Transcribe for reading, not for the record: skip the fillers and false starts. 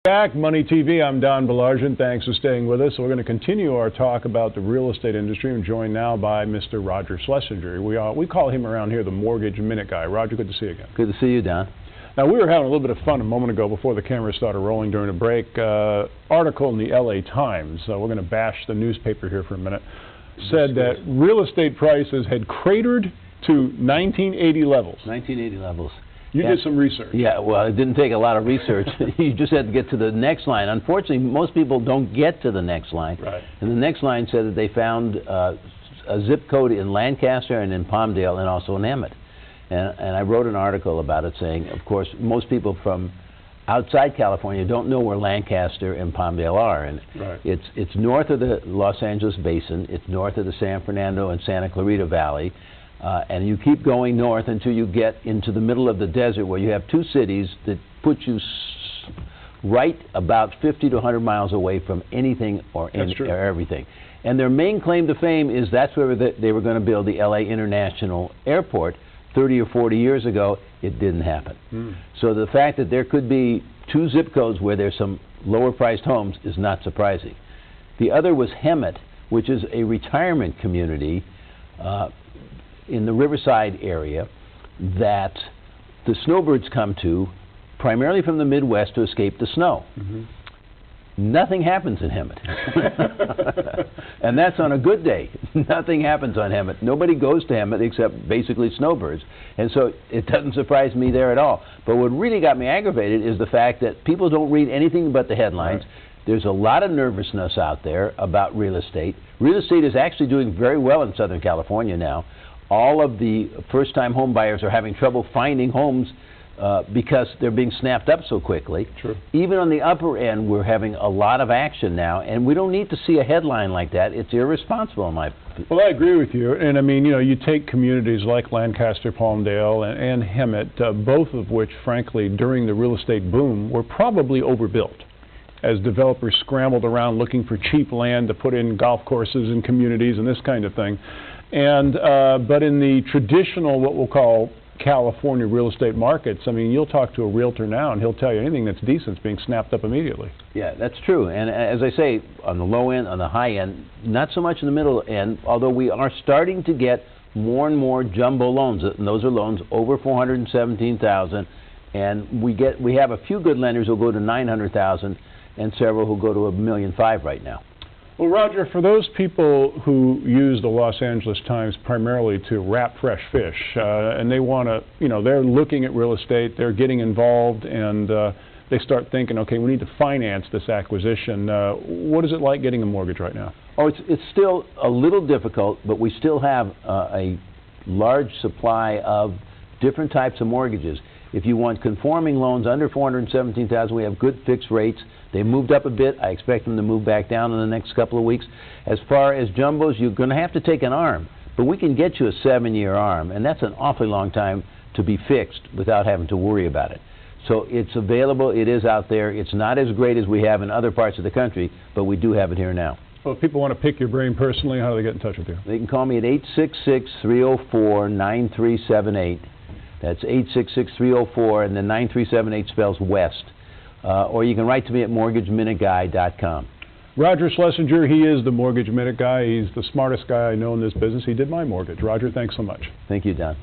Back, Money TV. I'm Don Baillargeon. Thanks for staying with us. So we're going to continue our talk about the real estate industry. I'm joined now by Mr. Roger Schlesinger. We call him around here the Mortgage Minute Guy. Roger, good to see you again. Good to see you, Don. Now, we were having a little bit of fun a moment ago before the camera started rolling during a break. Article in the LA Times, we're going to bash the newspaper here for a minute, said that real estate prices had cratered to 1980 levels. 1980 levels. You did some research. Yeah, well, it didn't take a lot of research. You just had to get to the next line. Unfortunately, most people don't get to the next line. Right. And the next line said that they found a zip code in Lancaster and in Palmdale and also in Hemet. And I wrote an article about it saying, of course, most people from outside California don't know where Lancaster and Palmdale are. And right. It's north of the Los Angeles Basin. It's north of the San Fernando and Santa Clarita Valley. And you keep going north until you get into the middle of the desert, where you have two cities that put you right about 50 to 100 miles away from anything or everything. And their main claim to fame is that's where they were going to build the LA International Airport 30 or 40 years ago. It didn't happen. So the fact that there could be two zip codes where there's some lower priced homes is not surprising. The other was Hemet, which is a retirement community in the Riverside area that the snowbirds come to primarily from the Midwest to escape the snow. Nothing happens in Hemet. And that's on a good day. Nothing happens on Hemet. Nobody goes to Hemet except basically snowbirds. And so it doesn't surprise me there at all. But what really got me aggravated is the fact that people don't read anything but the headlines. Right. There's a lot of nervousness out there about real estate. Real estate is actually doing very well in Southern California now. All of the first-time home buyers are having trouble finding homes because they're being snapped up so quickly. True. Even on the upper end, we're having a lot of action now, and we don't need to see a headline like that. It's irresponsible in my opinion. Well, I agree with you. And I mean, you take communities like Lancaster, Palmdale, and Hemet, both of which, frankly, during the real estate boom, were probably overbuilt as developers scrambled around looking for cheap land to put in golf courses and communities and this kind of thing. And but in the traditional, what we'll call California real estate markets, I mean, you'll talk to a realtor now and he'll tell you anything that's decent is being snapped up immediately. Yeah, that's true. And as I say, on the low end, on the high end, not so much in the middle end, although we are starting to get more and more jumbo loans, and those are loans over $417,000, and we have a few good lenders who'll go to $900,000 and several who go to $1.5 million right now. Well, Roger, for those people who use the Los Angeles Times primarily to wrap fresh fish, and they want to, they're looking at real estate, they're getting involved, and they start thinking, okay, we need to finance this acquisition. What is it like getting a mortgage right now? Oh, it's still a little difficult, but we still have a large supply of different types of mortgages. If you want conforming loans under $417,000, we have good fixed rates. They moved up a bit. I expect them to move back down in the next couple of weeks. As far as jumbos, you're going to have to take an ARM, but we can get you a 7-year ARM, and that's an awfully long time to be fixed without having to worry about it. So it's available. It is out there. It's not as great as we have in other parts of the country, but we do have it here now. Well, if people want to pick your brain personally, how do they get in touch with you? They can call me at 866-304-9378. That's 866-304, and then 9378 spells West. Or you can write to me at mortgageminuteguy.com. Roger Schlesinger, he is the Mortgage Minute Guy. He's the smartest guy I know in this business. He did my mortgage. Roger, thanks so much. Thank you, Don.